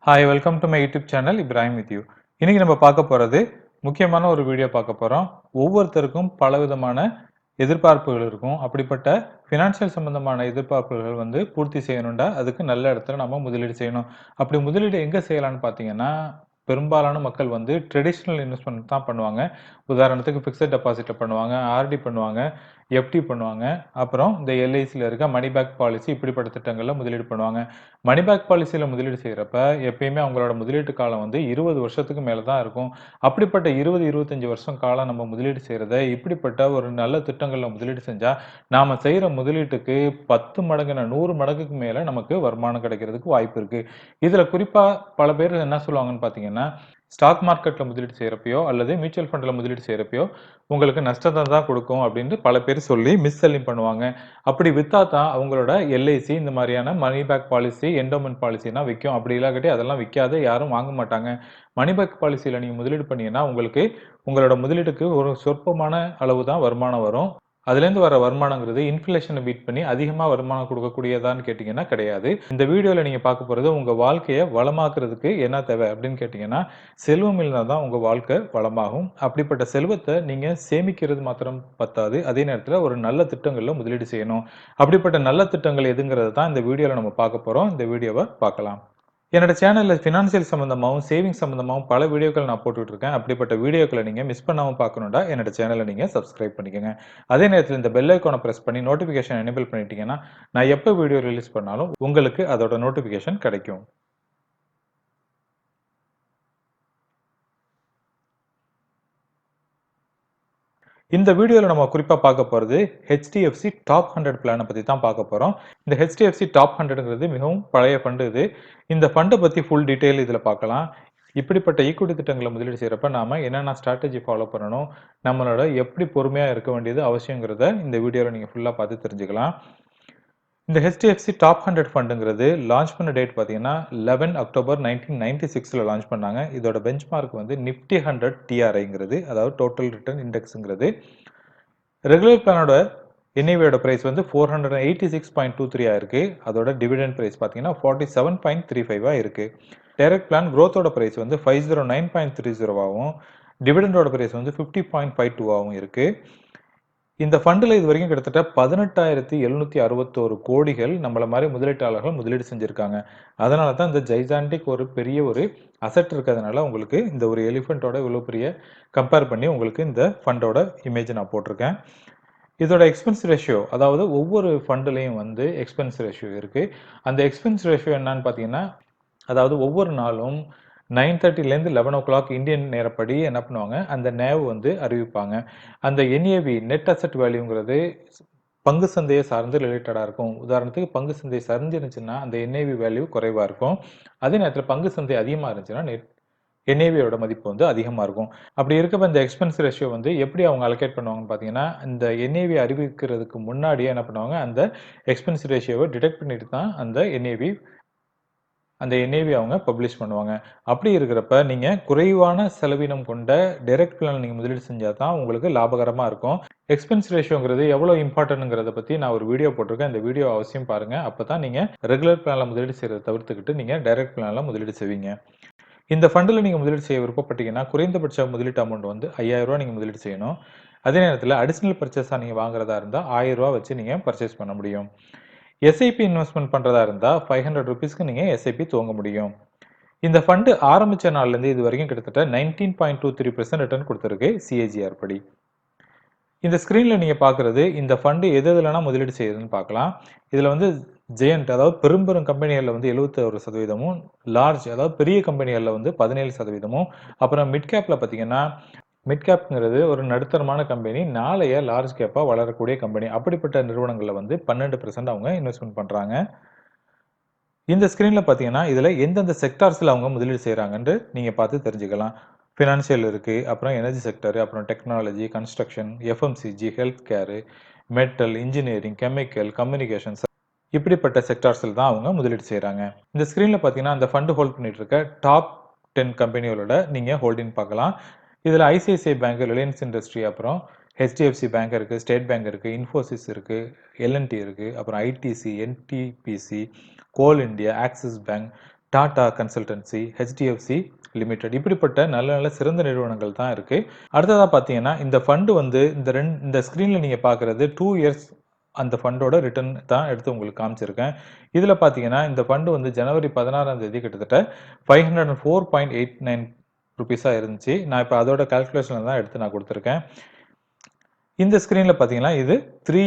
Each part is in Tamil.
Hi, welcome to my YouTube channel Ibrahim with you. இன்னைக்கு நம்ம பார்க்க போறது முக்கியமான ஒரு வீடியோ பார்க்க போறோம். ஒவ்வொருத்தருக்கும் பலவிதமான எதிர்பார்ப்புகள் இருக்கும். அப்படிப்பட்ட ஃபினான்ஷியல் சம்பந்தமான எதிர்பார்ப்புகள் பூர்த்தி செய்யணும்டா அதுக்கு நல்ல இடத்துல நம்ம முதலீடு செய்யணும். அப்படி முதலீடு எங்க செய்யலாம்னு பார்த்தீங்கன்னா, பெரும்பாலான மக்கள் ட்ரெடிஷனல் இன்வெஸ்ட்மெண்ட் தான் பண்ணுவாங்க. உதாரணத்துக்கு ஃபிக்ஸட் டெபாசிட்ல பண்ணுவாங்க, ஆர்டி பண்ணுவாங்க, எஃப்டி பண்ணுவாங்க. அப்புறம் இந்த எல்ஐசில இருக்க மணி பேக் பாலிசி இப்படிப்பட்ட திட்டங்கள்ல முதலீடு பண்ணுவாங்க. மணி பேக் பாலிசியில முதலீடு செய்யறப்ப எப்பயுமே அவங்களோட முதலீட்டு காலம் 20 வருஷத்துக்கு மேல தான் இருக்கும். அப்படிப்பட்ட 20, 25 வருஷம் காலம் நம்ம முதலீடு செய்யறத இப்படிப்பட்ட ஒரு நல்ல திட்டங்கள்ல முதலீடு செஞ்சா, நாம செய்யற முதலீட்டுக்கு 10 மடங்குன 100 மடங்குக்கு மேல நமக்கு வருமானம் கிடைக்கிறதுக்கு வாய்ப்பு இருக்கு. இதுல குறிப்பா பல பேர் என்ன சொல்லுவாங்கன்னு பார்த்தீங்கன்னா, ஸ்டாக் மார்க்கெட்ல முதலீடு செய்யறப்பயோ அல்லது மியூச்சுவல் ஃபண்ட்ல முதலீடு செய்யறப்பயோ உங்களுக்கு நஷ்டத்தை தான் கொடுக்கும் அப்படின்னு பல பேர் சொல்லி மிஸ் செல்லிங் பண்ணுவாங்க. அப்படி வித்தா தான் அவங்களோட எல்ஐசி இந்த மாதிரியான மணி பேக் பாலிசி, என்டோமென்ட் பாலிசினா விற்கும். அப்படி இல்லாட்டி அதெல்லாம் விற்காது, யாரும் வாங்க மாட்டாங்க. மணி பேக் பாலிசியில நீங்க முதலீடு பண்ணீங்கன்னா உங்களுக்கு உங்களோட முதலீட்டுக்கு ஒரு சொற்பமான அளவு தான் வருமானம் வரும். அதுலேருந்து வர வருமானங்கிறது இன்ஃப்ளேஷனை பீட் பண்ணி அதிகமா வருமானம் கொடுக்கக்கூடியதான்னு கேட்டீங்கன்னா கிடையாது. இந்த வீடியோல நீங்க பார்க்க போறது உங்க வாழ்க்கையை வளமாக்குறதுக்கு என்ன தேவை அப்படின்னு கேட்டீங்கன்னா, செல்வம் இருந்தால் தான் உங்க வாழ்க்கை வளமாகும். அப்படிப்பட்ட செல்வத்தை நீங்க சேமிக்கிறது மாத்திரம் பத்தாது. அதே நேரத்தில் ஒரு நல்ல திட்டங்கள்ல முதலீடு செய்யணும். அப்படிப்பட்ட நல்ல திட்டங்கள் எதுங்கிறது தான் இந்த வீடியோல நம்ம பார்க்க போறோம். இந்த வீடியோவை பார்க்கலாம். என்னோட சேனல்ல ஃபினான்ஷியல் சம்பந்தமாவும், சேவிங்ஸ் சம்பந்தமாவும் பல வீடியோக்கள் நான் போட்டுட்டு இருக்கேன். அப்படிப்பட்ட வீடியோக்களை நீங்க மிஸ் பண்ணாம பார்க்கணும்டா என்னோட சேனலை நீங்க சப்ஸ்கிரைப் பண்ணிக்கோங்க. அதே நேரத்தில் இந்த பெல் ஐகானை பிரஸ் பண்ணி நோட்டிஃபிகேஷன் எனேபிள் பண்ணிட்டீங்கன்னா, நான் எப்போ வீடியோ ரிலீஸ் பண்ணாலும் உங்களுக்கு அதோட நோட்டிஃபிகேஷன் கிடைக்கும். இந்த வீடியோல நம்ம குறிப்பா பார்க்க போறது HDFC டாப் 100 பிளான பத்தி தான் பார்க்க போறோம். இந்த HDFC டாப் 100ங்கிறது மிகவும் பழைய ஃபண்ட் இது. இந்த ஃபண்ட பத்தி ஃபுல் டீடைல் இதுல பார்க்கலாம். இப்படிப்பட்ட ஈக்விட்டி திட்டங்களை முதலீடு செய்யறப்ப நாம என்னென்ன ஸ்ட்ராட்டஜி ஃபாலோ பண்ணணும், நம்மளோட எப்படி பொறுமையா இருக்க வேண்டியது அவசியங்கிறத இந்த வீடியோல நீங்க ஃபுல்லா பார்த்து தெரிஞ்சுக்கலாம். இந்த HDFC டாப் 100 ஃபண்டுங்கிறது லான்ச் பண்ண டேட் பார்த்தீங்கன்னா 11 அக்டோபர் 1996ல லான்ச் பண்ணாங்க. இதோட பெஞ்ச்மார்க் நிஃப்டி 100 டிஆர்ஐங்கிறது, அதாவது டோட்டல் ரிட்டர்ன் இண்டெக்ஸ்ங்கிறது. ரெகுலர் பிளானோட என்ஏவியோட பிரைஸ் 486.23 இருக்கு. அதோட டிவிடெண்ட் பிரைஸ் பார்த்தீங்கன்னா 47.35 இருக்கு. டைரக்ட் பிளான் growthோட பிரைஸ் 509.30 டிவிடெண்டோட பிரைஸ் 50.52 இருக்கு. இந்த ஃபண்டில் இது வரைக்கும் கிட்டத்தட்ட 18,761 கோடிகள் நம்மள மாதிரி முதலீட்டாளர்கள் முதலீடு செஞ்சிருக்காங்க. அதனால தான் இந்த ஜைஜாண்டிக் ஒரு பெரிய ஒரு அசெட் இருக்கிறதுனால உங்களுக்கு இந்த ஒரு எலிஃபென்ட்டோட இவ்வளோ பெரிய கம்பேர் பண்ணி உங்களுக்கு இந்த ஃபண்டோட இமேஜ் நான் போட்டிருக்கேன். இதோட எக்ஸ்பென்ஸ் ரேஷியோ, அதாவது ஒவ்வொரு ஃபண்டுலையும் எக்ஸ்பென்ஸ் ரேஷியோ இருக்கு. அந்த எக்ஸ்பென்ஸ் ரேஷியோ என்னன்னு பார்த்தீங்கன்னா, அதாவது ஒவ்வொரு நாளும் 9:30லேருந்து 11 இந்தியன் நேரப்படி என்ன பண்ணுவாங்க, அந்த நேவ் அறிவிப்பாங்க. அந்த என்ஏவி நெட் அசெட் வேல்யூங்கிறது பங்கு சந்தையை சார்ந்து ரிலேட்டடா இருக்கும். உதாரணத்துக்கு பங்கு சந்தை சரிஞ்சிருந்துச்சுன்னா அந்த என்ஏவி வேல்யூ குறைவா இருக்கும். அதே நேரத்தில் பங்கு சந்தை அதிகமாக இருந்துச்சுன்னா என்ஏவியோட மதிப்பு அதிகமாக இருக்கும். அப்படி இருக்கப்ப இந்த எக்ஸ்பென்ஸ் ரேஷியோ எப்படி அவங்க அலோகேட் பண்ணுவாங்கன்னு பார்த்தீங்கன்னா, இந்த என்ஏவி அறிவிக்கிறதுக்கு முன்னாடியே என்ன பண்ணுவாங்க, அந்த எக்ஸ்பென்ஸ் ரேஷியோவை டிடெக்ட் பண்ணிட்டு தான் அந்த என்ஏவி அவங்க பப்ளிஷ் பண்ணுவாங்க. அப்படி இருக்கிறப்ப நீங்க குறைவான செலவினம் கொண்ட டைரக்ட் பிளான் நீங்க முதலீடு செஞ்சா தான் உங்களுக்கு லாபகரமா இருக்கும். எக்ஸ்பென்ஸ் ரேஷியோங்கிறது எவ்வளவு இம்பார்ட்டன்ட்ங்கிறத பத்தி நான் ஒரு வீடியோ போட்டிருக்கேன். இந்த வீடியோ அவசியம் பாருங்க. அப்பதான் நீங்க ரெகுலர் பிளான்ல முதலீடு செய்யறதை தவிர்த்துக்கிட்டு நீங்க டைரக்ட் பிளான்ல முதலீடு செய்வீங்க. இந்த ஃபண்டில் நீங்க முதலீடு செய்ய விருப்பப்பட்டீங்கன்னா, குறைந்தபட்ச முதலீட்டு அமௌண்ட் ரூ. 5,000 நீங்க முதலீடு செய்யணும். அதே நேரத்தில் அடிஷனல் பர்ச்சேஸா நீங்க வாங்குறதா இருந்தா ரூ. 1,000 வச்சு நீங்க பர்ச்சேஸ் பண்ண முடியும். எஸ்ஐபி இன்வெஸ்ட்மெண்ட் பண்றதா இருந்தா ₹500க்கு நீங்க எஸ்ஐபி துவங்க முடியும். இந்த ஃபண்ட் ஆரம்பிச்ச நாள்ல இருந்து இது வரைக்கும் கிட்டத்தட்ட 19.23% ரிட்டர்ன் கொடுத்திருக்கு சிஏஜிஆர் படி. இந்த ஸ்கிரீன்ல நீங்க பார்க்கிறது இந்த ஃபண்ட் எதுலனா முதலீடு செய்யுதுன்னு பார்க்கலாம். இதுல ஜெயண்ட், அதாவது பெரும் கம்பெனிகள்ல 71%, லார்ஜ் அதாவது பெரிய கம்பெனிகள்ல 17%, அப்புறம் மிட் கேப்ல பாத்தீங்கன்னா, மிட் கேப்ங்கிறது ஒரு நடுத்தரமான கம்பெனி, நாளைய லார்ஜ் கேப்பா வளரக்கூடிய கம்பெனி. அப்படிப்பட்ட நிறுவனங்கள்ல 12% அவங்க இன்வெஸ்ட்மெண்ட் பண்றாங்க. இந்த ஸ்கிரீன்ல பாத்தீங்கன்னா, இதுல எந்தெந்த செக்டார்ஸ்ல அவங்க முதலீடு செய்யறாங்கன்னு நீங்க பார்த்து தெரிஞ்சுக்கலாம். ஃபினான்ஷியல் இருக்கு, அப்புறம் எனர்ஜி செக்டர், அப்புறம் technology, construction, FMCG, health care, metal, engineering, chemical, communications இப்படிப்பட்ட செக்டார்ஸ்ல தான் அவங்க முதலீடு செய்யறாங்க. இந்த ஸ்கிரீன்ல பாத்தீங்கன்னா, அந்த ஃபண்ட் ஹோல்ட் பண்ணிட்டு இருக்க டாப் 10 கம்பெனிகளோட நீங்க ஹோல்டிங் பார்க்கலாம். இதுல ஐசிஐசிஐ பேங்க், ரிலையன்ஸ் இண்டஸ்ட்ரி, அப்புறம் HDFC பேங்க் இருக்கு, ஸ்டேட் பேங்க் இருக்கு, இன்ஃபோசிஸ் இருக்கு, எல்என்டி இருக்கு, அப்புறம் ITC, NTPC, Coal India, Axis Bank, Tata Consultancy, HDFC limited இப்படிப்பட்ட நல்ல நல்ல சிறந்த நிறுவனங்கள் தான் இருக்கு. அடுத்ததா பார்த்தீங்கன்னா, இந்த ஃபண்ட் வந்து இந்த ஸ்க்ரீன்ல நீங்க பார்க்குறது 2 இயர்ஸ் அந்த ஃபண்டோட ரிட்டர்ன் தான் எடுத்து உங்களுக்கு காமிச்சிருக்கேன். இதுல பார்த்தீங்கன்னா, இந்த ஃபண்ட் வந்து ஜனவரி 16ஆம் தேதி கிட்டத்தட்ட ₹504.89 இருந்துச்சு. நான் இப்ப அதோட கால்குலேஷன்ல தான் எடுத்து நான் குடுத்துருக்கேன். இந்த ஸ்க்ரீன்ல பார்த்தீங்கன்னா, இது 3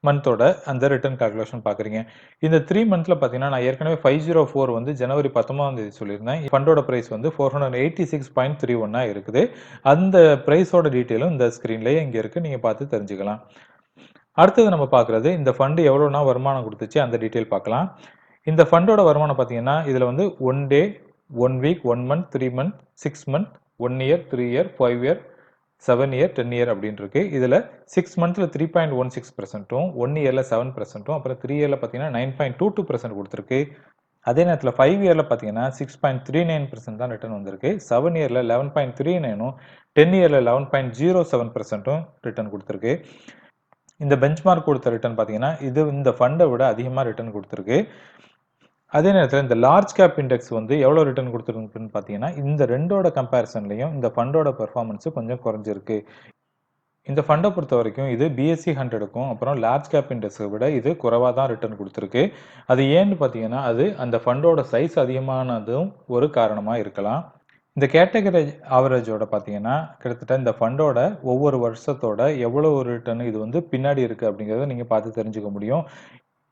மந்தோட அந்த ரிட்டர்ன் கால்குலேஷன் பார்க்குறீங்க. இந்த 3 மந்த்ல பார்த்தீங்கன்னா, நான் ஏற்கனவே 504 வந்து ஜனவரி 19ஆம் தேதி சொல்லியிருந்தேன். ஃபண்டோட பிரைஸ் வந்து 486.31 இருக்குது. அந்த பிரைஸோட டீட்டெயிலும் இந்த ஸ்க்ரீன்லயே இங்க இருக்கு. நீங்க பார்த்து தெரிஞ்சுக்கலாம். அடுத்தது நம்ம பார்க்குறது, இந்த ஃபண்ட் எவ்வளோனா வருமானம் குடுத்துச்சு அந்த டீட்டெயில் பார்க்கலாம். இந்த ஃபண்டோட வருமானம் பார்த்தீங்கன்னா, இதுல வந்து 1 டே, 1 week, 1 month, 3 month, 6 month, 1 year, 3 year, 5 year, 7 year, 10 year அப்படின்னு இருக்கு. இதுல 6 மந்த்ல 3.16%, 1 இயர்ல 7%, அப்புறம் 3 இயர்ல பார்த்தீங்கன்னா 9.22% குடுத்திருக்கு. அதே நேரத்துல 5 இயர்ல பார்த்தீங்கன்னா 6.39% தான் ரிட்டர்ன் வந்திருக்கு. 7 இயர்ல 11.39ம், 10 இயர்ல 11.07%ம் ரிட்டர்ன் குடுத்திருக்கு. இந்த பெஞ்ச்மார்க் கொடுத்த ரிட்டர்ன் பார்த்தீங்கன்னா, இது இந்த ஃபண்ட விட அதிகமா ரிட்டர்ன் குடுத்திருக்கு. அதே நேரத்துல இந்த லார்ஜ் கேப் இண்டெக்ஸ் வந்து எவ்வளோ ரிட்டர்ன் குடுத்திருக்குன்னு பார்த்தீங்கன்னா, இந்த 2ஓட கம்பேரிசன்லயும் இந்த ஃபண்டோட பெர்ஃபார்மன்ஸ் கொஞ்சம் குறைஞ்சிருக்கு. இந்த ஃபண்ட பொறுத்தவரைக்கும் இது BSE 100க்கும் அப்புறம் லார்ஜ் கேப் இண்டெக்ஸை விட இது குறைவா தான் ரிட்டர்ன் குடுத்திருக்கு. அது ஏன்னு பார்த்தீங்கன்னா, அது அந்த ஃபண்டோட சைஸ் அதிகமானதும் ஒரு காரணமா இருக்கலாம். இந்த கேட்டகரி ஆவரேஜோட பார்த்தீங்கன்னா, கிட்டத்தட்ட இந்த ஃபண்டோட ஒவ்வொரு வருஷத்தோட எவ்வளவு ரிட்டர்ன் இது வந்து பின்னாடி இருக்கு அப்படிங்கிறத நீங்க பார்த்து தெரிஞ்சுக்க முடியும்.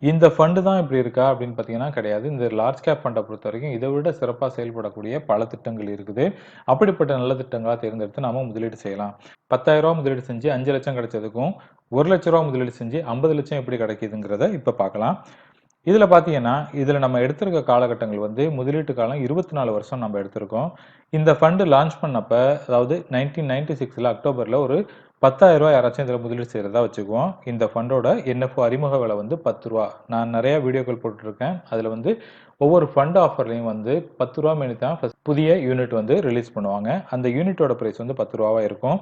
இந்த ஃபண்ட் தான் இப்படி இருக்கா அப்படின்னு பார்த்தீங்கன்னா கிடையாது. இந்த லார்ஜ் கேப் ஃபண்ட பொறுத்தவரைக்கும் இதை விட சிறப்பா செயல்படக்கூடிய பல திட்டங்கள் இருக்குது. அப்படிப்பட்ட நல்ல திட்டங்களா தேர்ந்தெடுத்து நாம முதலீடு செய்யலாம். ரூ. 10,000 முதலீடு செஞ்சு 5 லட்சம் கிடைச்சதுக்கும், ரூ. 1,00,000 முதலீடு செஞ்சு 50 லட்சம் எப்படி கிடைக்குதுங்கிறத இப்ப பார்க்கலாம். இதுல பார்த்தீங்கன்னா, இதுல நம்ம எடுத்திருக்க காலகட்டங்கள் வந்து முதலீட்டு காலம் 24 வருஷம் நம்ம எடுத்திருக்கோம். இந்த ஃபண்ட் லான்ச் பண்ணப்ப, அதாவது 1996ல அக்டோபர்ல ஒரு ரூ. 10,000 யாராச்சும் இதுல முதலீடு செய்றதா வச்சுக்குவோம். இந்த ஃபண்டோட NFO அறிமுக விலை வந்து ரூ. 10. நான் நெறைய வீடியோக்கள் போட்டுருக்கேன். அதுல வந்து ஒவ்வொரு ஃபண்ட் ஆஃபர்லயும் வந்து ரூ. 10 மேனி தான் புதிய யூனிட் வந்து ரிலீஸ் பண்ணுவாங்க. அந்த யூனிட்டோட பிரைஸ் வந்து ரூ. 10 இருக்கும்.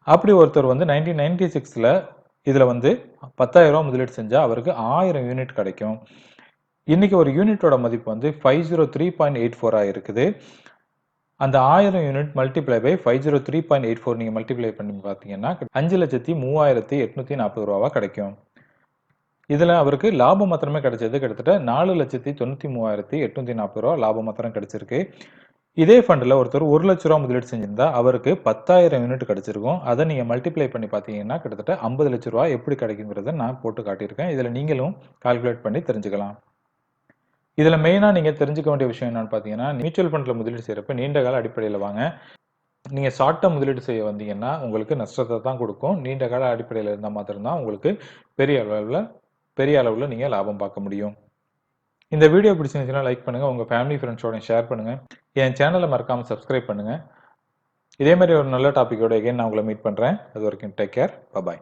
அப்படி ஒருத்தர் வந்து 1996ல இதுல வந்து ரூ. 10,000 முதலீடு செஞ்சா அவருக்கு 1000 யூனிட் கிடைக்கும். இன்னைக்கு ஒரு யூனிட்டோட மதிப்பு வந்து 503.84 இருக்குது. அந்த 1000 யூனிட் மல்டிப்ளை பை 503.84 நீங்க மல்டிப்ளை பண்ணி பார்த்தீங்கன்னா, ரூ. 5,03,840 கிடைக்கும். இதுல அவருக்கு லாபம் மாத்திரமே கிடைச்சது கிட்டத்தட்ட ரூ. 4,93,840 லாபம் மாத்திரம் கிடைச்சிருக்கு. இதே ஃபண்ட்ல ஒருத்தர் ரூ. 1,00,000 முதலீடு செஞ்சிருந்தா அவருக்கு 10,000 யூனிட் கிடைச்சிருக்கும். அதை நீங்க மல்டிப்ளை பண்ணி பார்த்தீங்கன்னா கிட்டத்தட்ட ரூ. 50,00,000 எப்படி கிடைக்குங்கிறத நான் போட்டு காட்டியிருக்கேன். இதுல நீங்களும் கால்குலேட் பண்ணி தெரிஞ்சுக்கலாம். இதுல மெயினா நீங்க தெரிஞ்சுக்க வேண்டிய விஷயம் என்னன்னு பார்த்தீங்கன்னா, மியூச்சுவல் ஃபண்ட்ல முதலீடு செய்யறப்ப நீண்ட கால அடிப்படையில வாங்க. நீங்க ஷார்ட் டர்ம் முதலீடு செய்ய வந்தீங்கன்னா, உங்களுக்கு நஷ்டத்த தான் குடுக்கும். நீண்ட கால அடிப்படையில இருந்தா மாத்திரம் தான் உங்களுக்கு பெரிய அளவுல நீங்க லாபம் பார்க்க முடியும். இந்த வீடியோ பிடிச்சிருந்துச்சுன்னா லைக் பண்ணுங்க. உங்க ஃபேமிலி ஃப்ரெண்ட்ஸோட ஷேர் பண்ணுங்க. என் சேனலை மறக்காம சப்ஸ்கிரைப் பண்ணுங்க. இதே மாதிரி ஒரு நல்ல டாபிக்கோட எகைன் நான் உங்களை மீட் பண்றேன். அது வரைக்கும் டேக் கேர். பாய்.